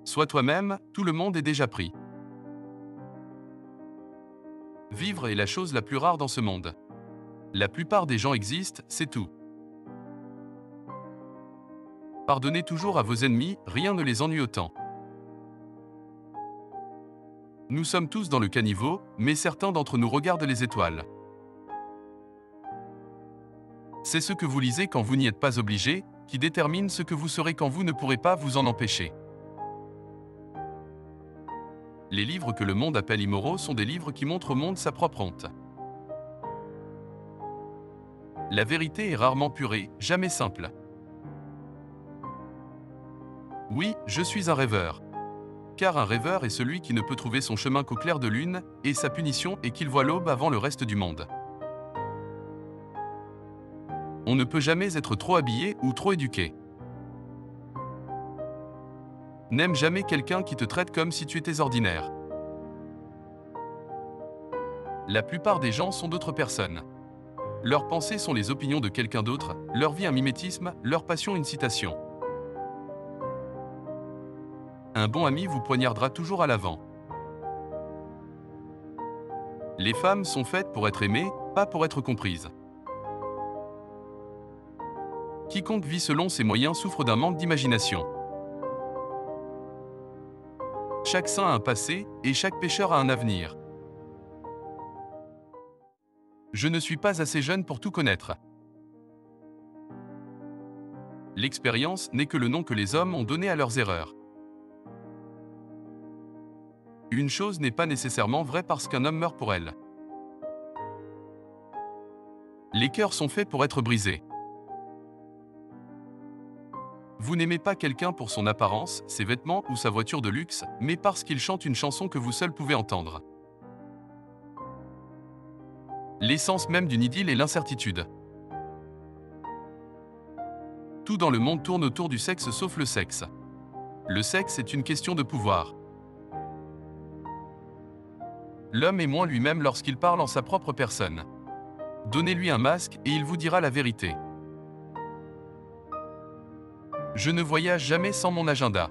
Sois toi-même, tout le monde est déjà pris. Vivre est la chose la plus rare dans ce monde. La plupart des gens existent, c'est tout. Pardonnez toujours à vos ennemis, rien ne les ennuie autant. Nous sommes tous dans le caniveau, mais certains d'entre nous regardent les étoiles. C'est ce que vous lisez quand vous n'y êtes pas obligé, qui détermine ce que vous serez quand vous ne pourrez pas vous en empêcher. Les livres que le monde appelle immoraux sont des livres qui montrent au monde sa propre honte. La vérité est rarement purée, jamais simple. Oui, je suis un rêveur. Car un rêveur est celui qui ne peut trouver son chemin qu'au clair de lune, et sa punition est qu'il voit l'aube avant le reste du monde. On ne peut jamais être trop habillé ou trop éduqué. N'aime jamais quelqu'un qui te traite comme si tu étais ordinaire. La plupart des gens sont d'autres personnes. Leurs pensées sont les opinions de quelqu'un d'autre, leur vie un mimétisme, leur passion une citation. Un bon ami vous poignardera toujours à l'avant. Les femmes sont faites pour être aimées, pas pour être comprises. Quiconque vit selon ses moyens souffre d'un manque d'imagination. Chaque saint a un passé, et chaque pécheur a un avenir. Je ne suis pas assez jeune pour tout connaître. L'expérience n'est que le nom que les hommes ont donné à leurs erreurs. Une chose n'est pas nécessairement vraie parce qu'un homme meurt pour elle. Les cœurs sont faits pour être brisés. Vous n'aimez pas quelqu'un pour son apparence, ses vêtements ou sa voiture de luxe, mais parce qu'il chante une chanson que vous seul pouvez entendre. L'essence même d'une idylle est l'incertitude. Tout dans le monde tourne autour du sexe sauf le sexe. Le sexe est une question de pouvoir. L'homme est moins lui-même lorsqu'il parle en sa propre personne. Donnez-lui un masque et il vous dira la vérité. Je ne voyage jamais sans mon agenda.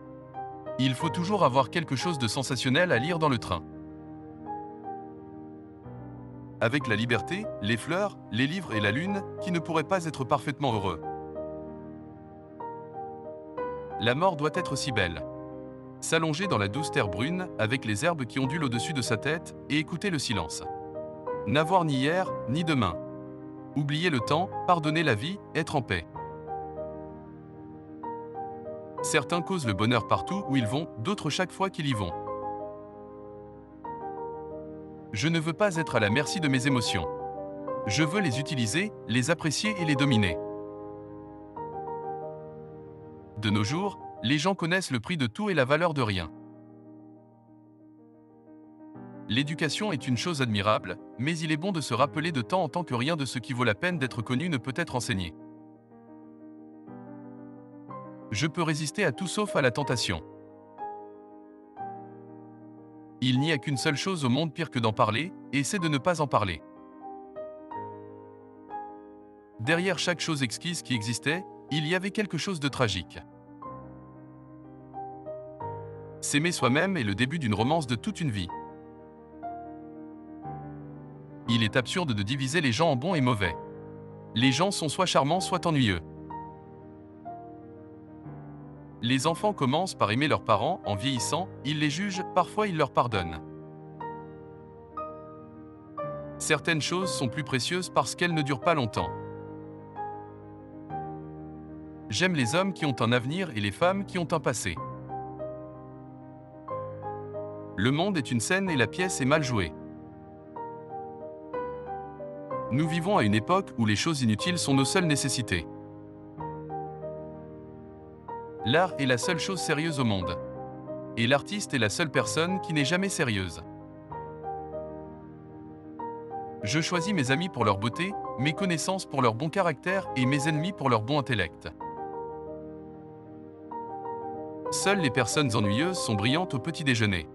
Il faut toujours avoir quelque chose de sensationnel à lire dans le train. Avec la liberté, les fleurs, les livres et la lune, qui ne pourraient pas être parfaitement heureux. La mort doit être si belle. S'allonger dans la douce terre brune, avec les herbes qui ondulent au-dessus de sa tête, et écouter le silence. N'avoir ni hier, ni demain. Oublier le temps, pardonner la vie, être en paix. Certains causent le bonheur partout où ils vont, d'autres chaque fois qu'ils y vont. Je ne veux pas être à la merci de mes émotions. Je veux les utiliser, les apprécier et les dominer. De nos jours, les gens connaissent le prix de tout et la valeur de rien. L'éducation est une chose admirable, mais il est bon de se rappeler de temps en temps que rien de ce qui vaut la peine d'être connu ne peut être enseigné. Je peux résister à tout sauf à la tentation. Il n'y a qu'une seule chose au monde pire que d'en parler, et c'est de ne pas en parler. Derrière chaque chose exquise qui existait, il y avait quelque chose de tragique. S'aimer soi-même est le début d'une romance de toute une vie. Il est absurde de diviser les gens en bons et mauvais. Les gens sont soit charmants, soit ennuyeux. Les enfants commencent par aimer leurs parents, en vieillissant, ils les jugent, parfois ils leur pardonnent. Certaines choses sont plus précieuses parce qu'elles ne durent pas longtemps. J'aime les hommes qui ont un avenir et les femmes qui ont un passé. Le monde est une scène et la pièce est mal jouée. Nous vivons à une époque où les choses inutiles sont nos seules nécessités. L'art est la seule chose sérieuse au monde. Et l'artiste est la seule personne qui n'est jamais sérieuse. Je choisis mes amis pour leur beauté, mes connaissances pour leur bon caractère et mes ennemis pour leur bon intellect. Seules les personnes ennuyeuses sont brillantes au petit déjeuner.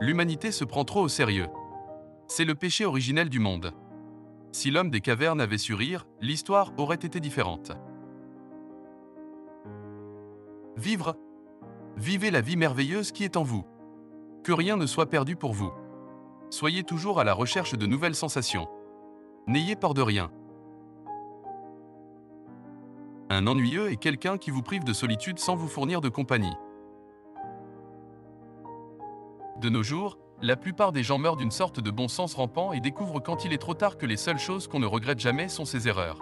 L'humanité se prend trop au sérieux. C'est le péché originel du monde. Si l'homme des cavernes avait su rire, l'histoire aurait été différente. Vivre. Vivez la vie merveilleuse qui est en vous. Que rien ne soit perdu pour vous. Soyez toujours à la recherche de nouvelles sensations. N'ayez peur de rien. Un ennuyeux est quelqu'un qui vous prive de solitude sans vous fournir de compagnie. De nos jours, la plupart des gens meurent d'une sorte de bon sens rampant et découvrent quand il est trop tard que les seules choses qu'on ne regrette jamais sont ses erreurs.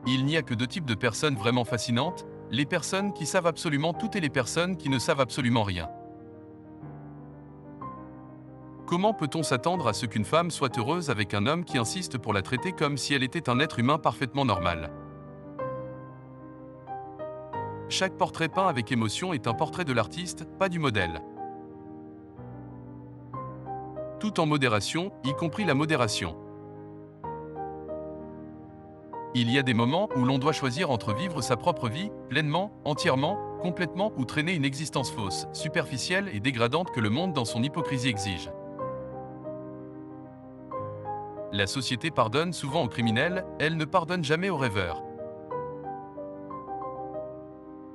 Il n'y a que deux types de personnes vraiment fascinantes, les personnes qui savent absolument tout et les personnes qui ne savent absolument rien. Comment peut-on s'attendre à ce qu'une femme soit heureuse avec un homme qui insiste pour la traiter comme si elle était un être humain parfaitement normal? Chaque portrait peint avec émotion est un portrait de l'artiste, pas du modèle. Tout en modération, y compris la modération. Il y a des moments où l'on doit choisir entre vivre sa propre vie, pleinement, entièrement, complètement, ou traîner une existence fausse, superficielle et dégradante que le monde dans son hypocrisie exige. La société pardonne souvent aux criminels, elle ne pardonne jamais aux rêveurs.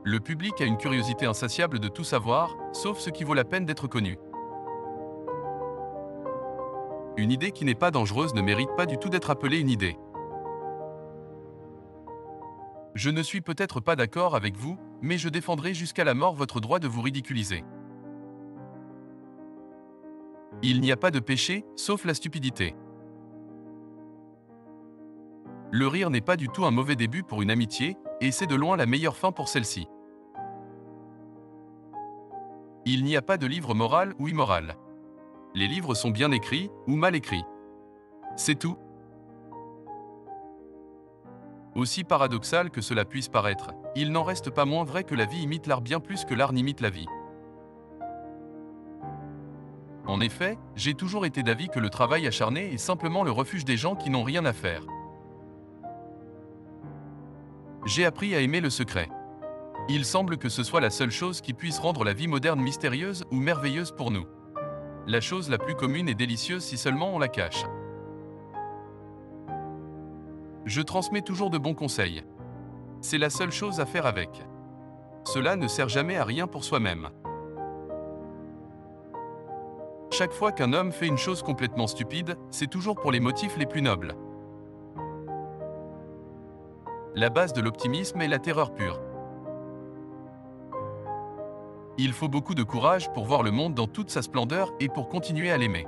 Le public a une curiosité insatiable de tout savoir, sauf ce qui vaut la peine d'être connu. Une idée qui n'est pas dangereuse ne mérite pas du tout d'être appelée une idée. Je ne suis peut-être pas d'accord avec vous, mais je défendrai jusqu'à la mort votre droit de vous ridiculiser. Il n'y a pas de péché, sauf la stupidité. Le rire n'est pas du tout un mauvais début pour une amitié, et c'est de loin la meilleure fin pour celle-ci. Il n'y a pas de livre moral ou immoral. Les livres sont bien écrits ou mal écrits. C'est tout. Aussi paradoxal que cela puisse paraître, il n'en reste pas moins vrai que la vie imite l'art bien plus que l'art n'imite la vie. En effet, j'ai toujours été d'avis que le travail acharné est simplement le refuge des gens qui n'ont rien à faire. J'ai appris à aimer le secret. Il semble que ce soit la seule chose qui puisse rendre la vie moderne mystérieuse ou merveilleuse pour nous. La chose la plus commune et délicieuse si seulement on la cache. Je transmets toujours de bons conseils. C'est la seule chose à faire avec. Cela ne sert jamais à rien pour soi-même. Chaque fois qu'un homme fait une chose complètement stupide, c'est toujours pour les motifs les plus nobles. La base de l'optimisme est la terreur pure. Il faut beaucoup de courage pour voir le monde dans toute sa splendeur et pour continuer à l'aimer.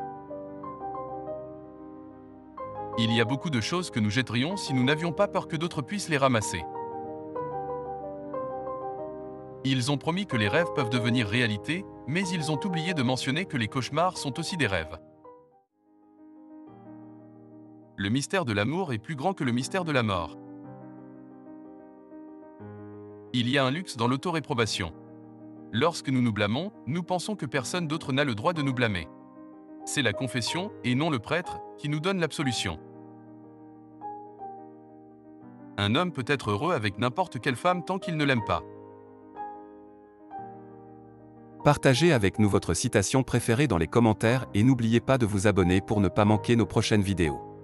Il y a beaucoup de choses que nous jetterions si nous n'avions pas peur que d'autres puissent les ramasser. Ils ont promis que les rêves peuvent devenir réalité, mais ils ont oublié de mentionner que les cauchemars sont aussi des rêves. Le mystère de l'amour est plus grand que le mystère de la mort. Il y a un luxe dans l'autoréprobation. Lorsque nous nous blâmons, nous pensons que personne d'autre n'a le droit de nous blâmer. C'est la confession, et non le prêtre, qui nous donne l'absolution. Un homme peut être heureux avec n'importe quelle femme tant qu'il ne l'aime pas. Partagez avec nous votre citation préférée dans les commentaires et n'oubliez pas de vous abonner pour ne pas manquer nos prochaines vidéos.